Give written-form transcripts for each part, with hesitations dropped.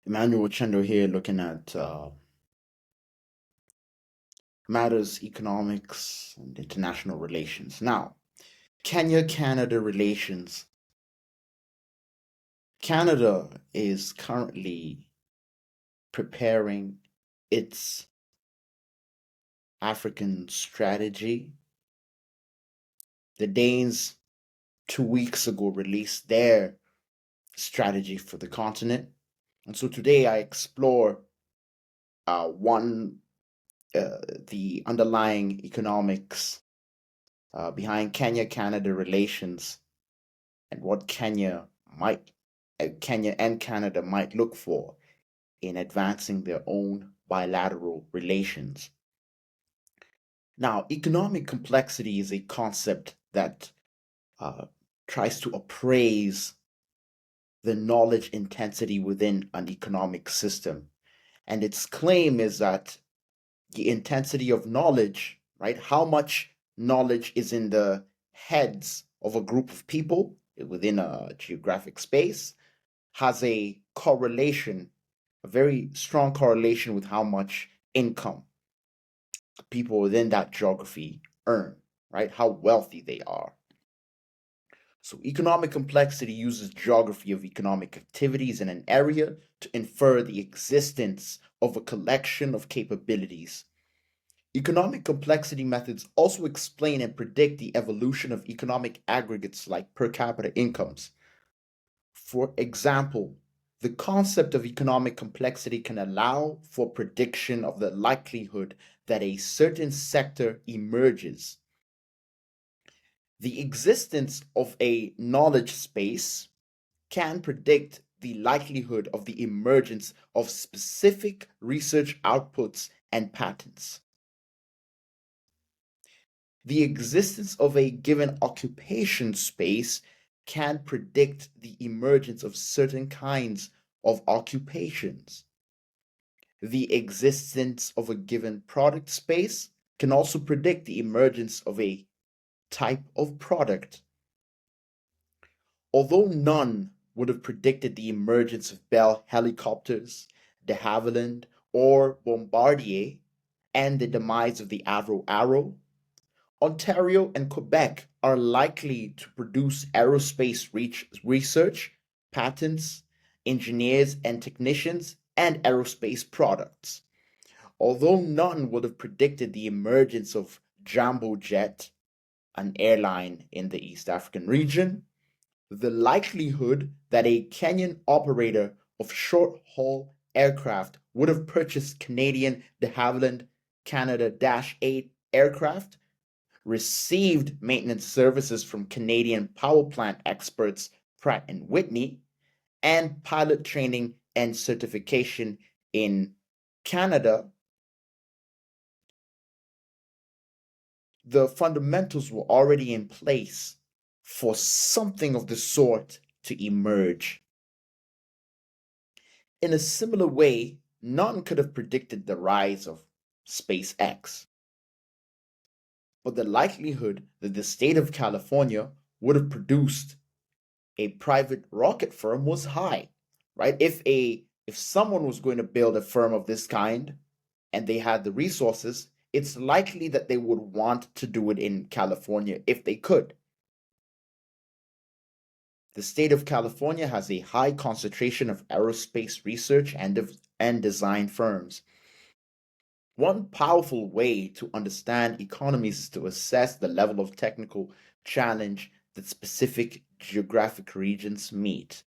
Emmanuel Wa-Kyendo here, looking at matters economics and international relations. Now, Kenya-Canada relations. Canada is currently preparing its African strategy. The Danes 2 weeks ago released their strategy for the continent. And so today I explore the underlying economics behind Kenya-Canada relations and what Kenya and Canada might look for in advancing their own bilateral relations. Now, economic complexity is a concept that tries to appraise the knowledge intensity within an economic system. And its claim is that the intensity of knowledge, right? How much knowledge is in the heads of a group of people within a geographic space has a correlation, a very strong correlation with how much income people within that geography earn, right? How wealthy they are. So economic complexity uses geography of economic activities in an area to infer the existence of a collection of capabilities. Economic complexity methods also explain and predict the evolution of economic aggregates like per capita incomes. For example, the concept of economic complexity can allow for prediction of the likelihood that a certain sector emerges. The existence of a knowledge space can predict the likelihood of the emergence of specific research outputs and patterns. The existence of a given occupation space can predict the emergence of certain kinds of occupations. The existence of a given product space can also predict the emergence of a type of product. Although none would have predicted the emergence of Bell helicopters, de Havilland, or Bombardier, and the demise of the Avro Arrow, Ontario and Quebec are likely to produce aerospace research, patents, engineers and technicians, and aerospace products. Although none would have predicted the emergence of Jambo Jet, an airline in the East African region, the likelihood that a Kenyan operator of short-haul aircraft would have purchased Canadian de Havilland Canada-8 aircraft, received maintenance services from Canadian power plant experts Pratt and Whitney, and pilot training and certification in Canada, the fundamentals were already in place for something of the sort to emerge. In a similar way, none could have predicted the rise of SpaceX. But the likelihood that the state of California would have produced a private rocket firm was high, right? If someone was going to build a firm of this kind and they had the resources, it's likely that they would want to do it in California if they could. The state of California has a high concentration of aerospace research and design firms. One powerful way to understand economies is to assess the level of technical challenge that specific geographic regions meet.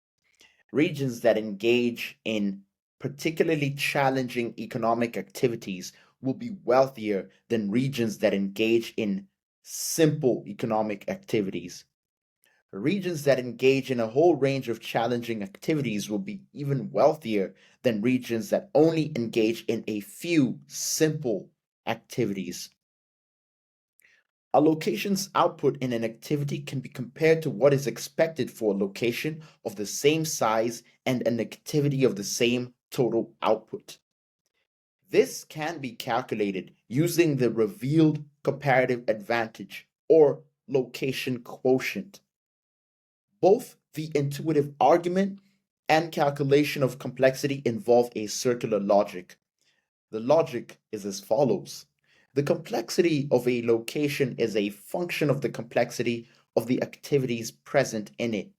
Regions that engage in particularly challenging economic activities will be wealthier than regions that engage in simple economic activities. Regions that engage in a whole range of challenging activities will be even wealthier than regions that only engage in a few simple activities. A location's output in an activity can be compared to what is expected for a location of the same size and an activity of the same total output. This can be calculated using the revealed comparative advantage or location quotient. Both the intuitive argument and calculation of complexity involve a circular logic. The logic is as follows. The complexity of a location is a function of the complexity of the activities present in it.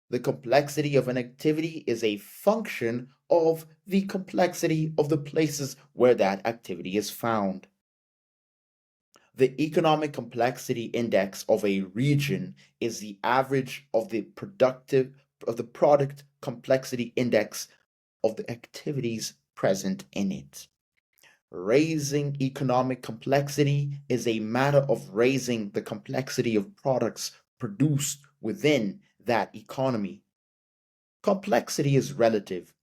The complexity of an activity is a function of the complexity of the places where that activity is found. The economic complexity index of a region is the average of the product complexity index of the activities present in it. Raising economic complexity is a matter of raising the complexity of products produced within that economy. Complexity is relative.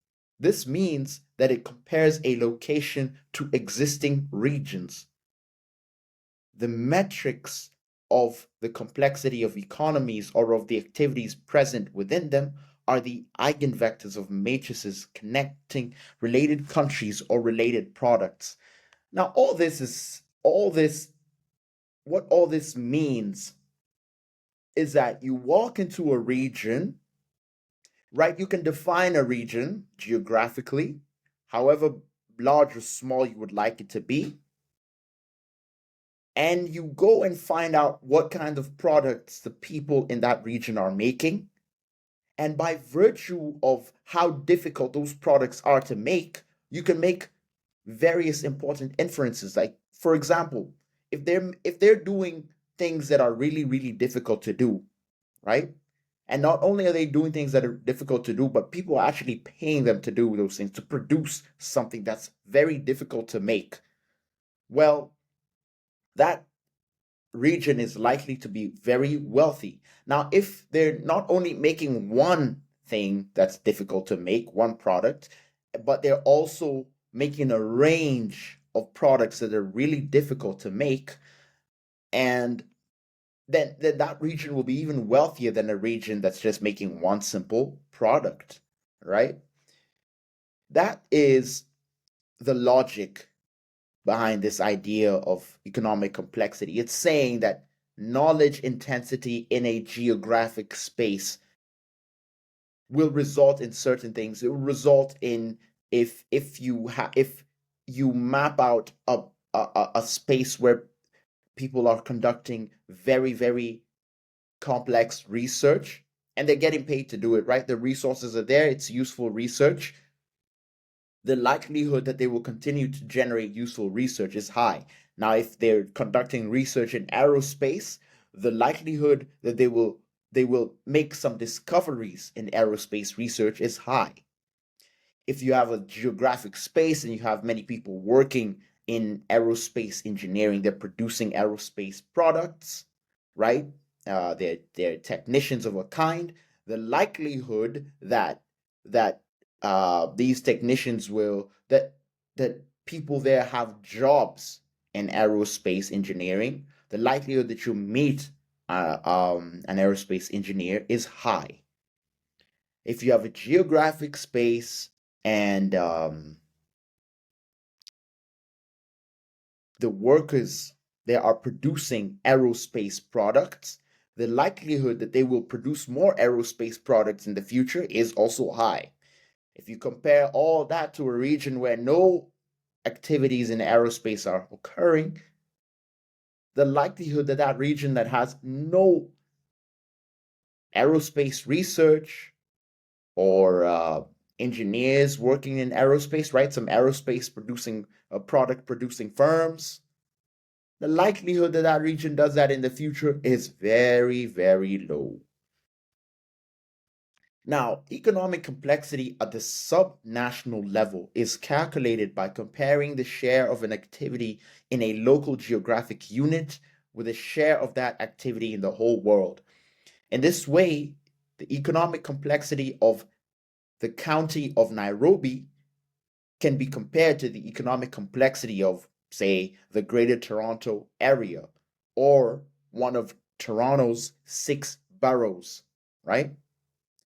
This means that it compares a location to existing regions. The metrics of the complexity of economies or of the activities present within them are the eigenvectors of matrices connecting related countries or related products. Now, what all this means is that you walk into a region, right? You can define a region geographically, however large or small you would like it to be, and you go and find out what kind of products the people in that region are making. And by virtue of how difficult those products are to make, you can make various important inferences. Like, for example, if they're doing things that are really, really difficult to do, right? And not only are they doing things that are difficult to do, but people are actually paying them to do those things, to produce something that's very difficult to make. Well, that region is likely to be very wealthy. Now, if they're not only making one thing that's difficult to make, one product, but they're also making a range of products that are really difficult to make, and then that region will be even wealthier than a region that's just making one simple product, right? That is the logic behind this idea of economic complexity. It's saying that knowledge intensity in a geographic space will result in certain things. It will result in if you map out a space where people are conducting very, very complex research and they're getting paid to do it, right? The resources are there, it's useful research. The likelihood that they will continue to generate useful research is high. Now, if they're conducting research in aerospace, the likelihood that they will make some discoveries in aerospace research is high. If you have a geographic space and you have many people working in aerospace engineering, they're producing aerospace products, right? They're technicians of a kind. The likelihood that these technicians will that people there have jobs in aerospace engineering, the likelihood that you meet an aerospace engineer is high. If you have a geographic space and the workers they are producing aerospace products, the likelihood that they will produce more aerospace products in the future is also high. If you compare all that to a region where no activities in aerospace are occurring, the likelihood that that region that has no aerospace research or engineers working in aerospace, right? Some aerospace producing product producing firms. The likelihood that that region does that in the future is very, very low. Now, economic complexity at the subnational level is calculated by comparing the share of an activity in a local geographic unit with the share of that activity in the whole world. In this way, the economic complexity of the county of Nairobi can be compared to the economic complexity of, say, the Greater Toronto Area or one of Toronto's 6 boroughs, right?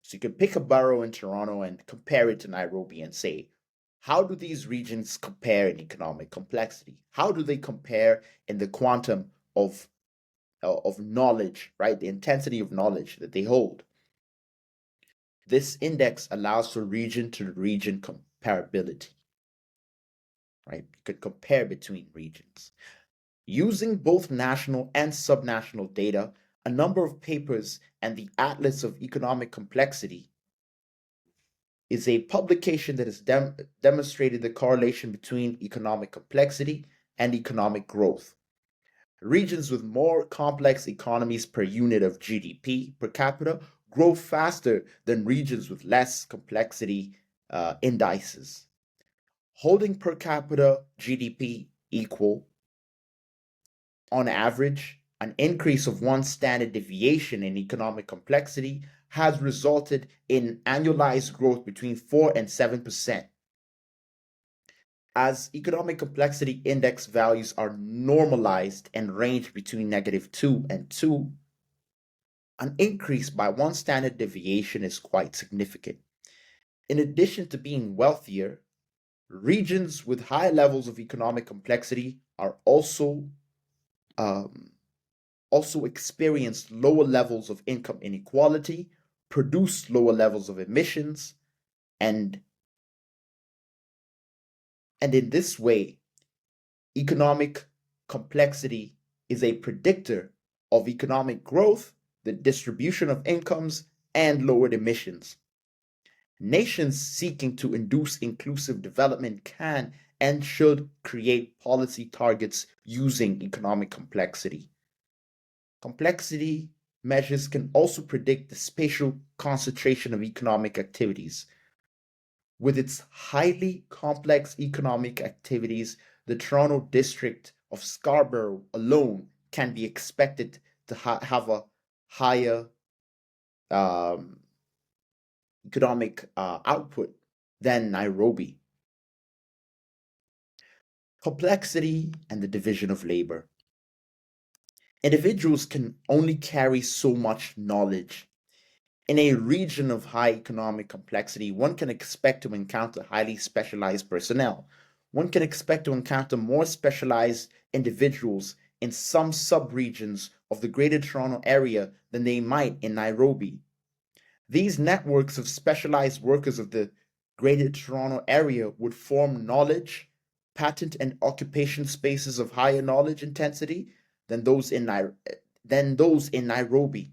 So you can pick a borough in Toronto and compare it to Nairobi and say, how do these regions compare in economic complexity? How do they compare in the quantum of knowledge, right? The intensity of knowledge that they hold. This index allows for region to region comparability, right? You could compare between regions. Using both national and subnational data, a number of papers and the Atlas of Economic Complexity is a publication that has demonstrated the correlation between economic complexity and economic growth. Regions with more complex economies per unit of GDP per capita grow faster than regions with less complexity indices. Holding per capita GDP equal, on average, an increase of one standard deviation in economic complexity has resulted in annualized growth between 4 and 7%. As economic complexity index values are normalized and range between -2 and 2, an increase by one standard deviation is quite significant. In addition to being wealthier, regions with high levels of economic complexity are um, also experience lower levels of income inequality, produce lower levels of emissions, and in this way, economic complexity is a predictor of economic growth, the distribution of incomes, and lowered emissions. Nations seeking to induce inclusive development can and should create policy targets using economic complexity. Complexity measures can also predict the spatial concentration of economic activities. With its highly complex economic activities, the Toronto district of Scarborough alone can be expected to have a higher um, economic output than Nairobi. Complexity and the division of labor. Individuals can only carry so much knowledge. In a region of high economic complexity, one can expect to encounter highly specialized personnel. One can expect to encounter more specialized individuals in some subregions of the Greater Toronto Area than they might in Nairobi. These networks of specialized workers of the Greater Toronto Area would form knowledge, patent, and occupation spaces of higher knowledge intensity than those in Nairobi.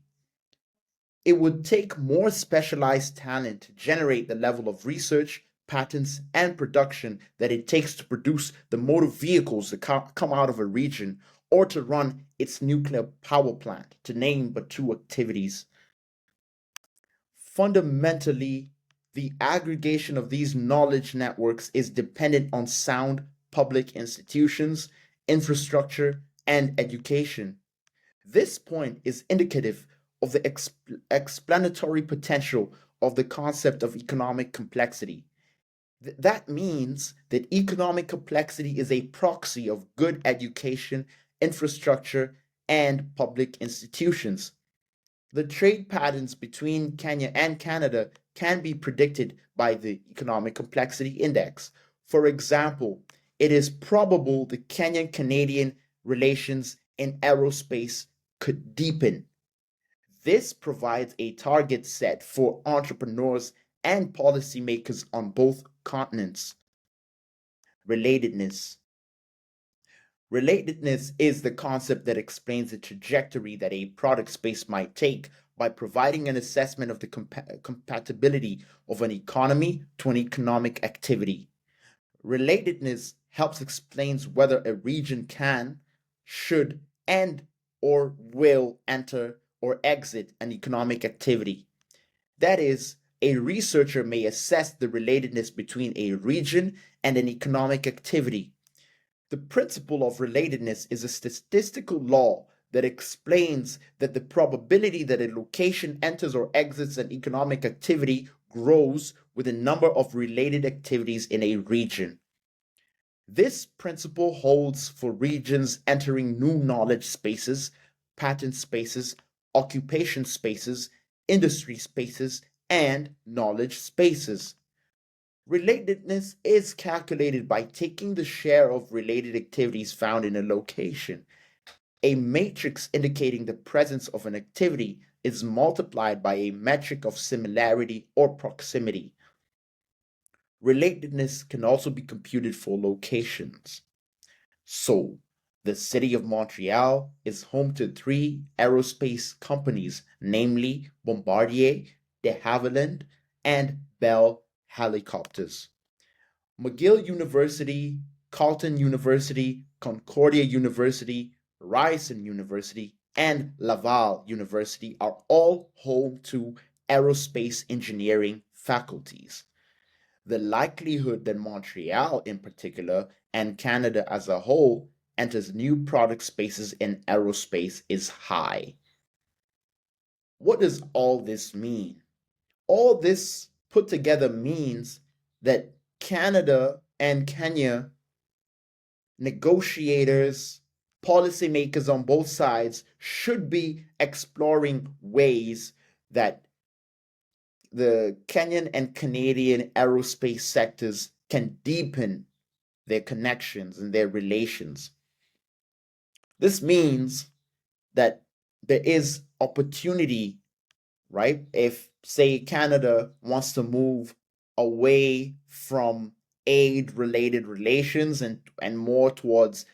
It would take more specialized talent to generate the level of research, patents, and production that it takes to produce the motor vehicles that come out of a region or to run its nuclear power plant, to name but two activities. Fundamentally, the aggregation of these knowledge networks is dependent on sound public institutions, infrastructure, and education. This point is indicative of the explanatory potential of the concept of economic complexity. That means that economic complexity is a proxy of good education, infrastructure, and public institutions. The trade patterns between Kenya and Canada can be predicted by the Economic Complexity Index. For example, it is probable the Kenyan Canadian relations in aerospace could deepen. This provides a target set for entrepreneurs and policymakers on both continents. Relatedness. Relatedness is the concept that explains the trajectory that a product space might take by providing an assessment of the compatibility of an economy to an economic activity. Relatedness helps explains whether a region can, should, and or will enter or exit an economic activity. That is, a researcher may assess the relatedness between a region and an economic activity. The principle of relatedness is a statistical law that explains that the probability that a location enters or exits an economic activity grows with the number of related activities in a region. This principle holds for regions entering new knowledge spaces, patent spaces, occupation spaces, industry spaces, and knowledge spaces. Relatedness is calculated by taking the share of related activities found in a location. A matrix indicating the presence of an activity is multiplied by a metric of similarity or proximity. Relatedness can also be computed for locations. So, the city of Montreal is home to three aerospace companies, namely Bombardier, de Havilland, and Bell Helicopters. McGill University, Carleton University, Concordia University, Ryerson University, and Laval University are all home to aerospace engineering faculties. The likelihood that Montreal, in particular, and Canada as a whole, enters new product spaces in aerospace is high. What does all this mean? All this put together means that Canada and Kenya, negotiators, policymakers on both sides, should be exploring ways that the Kenyan and Canadian aerospace sectors can deepen their connections and their relations. This means that there is opportunity, right? If, say, Canada wants to move away from aid related relations and more towards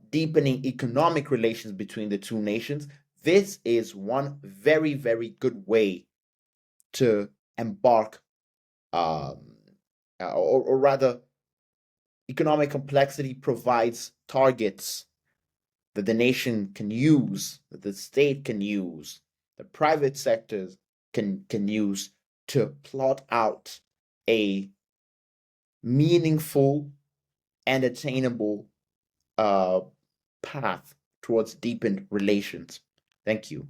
deepening economic relations between the two nations, this is one very, very good way to embark, um, or rather, economic complexity provides targets that the nation can use, that the state can use, the private sectors can use to plot out a meaningful and attainable uh, path towards deepened relations. Thank you.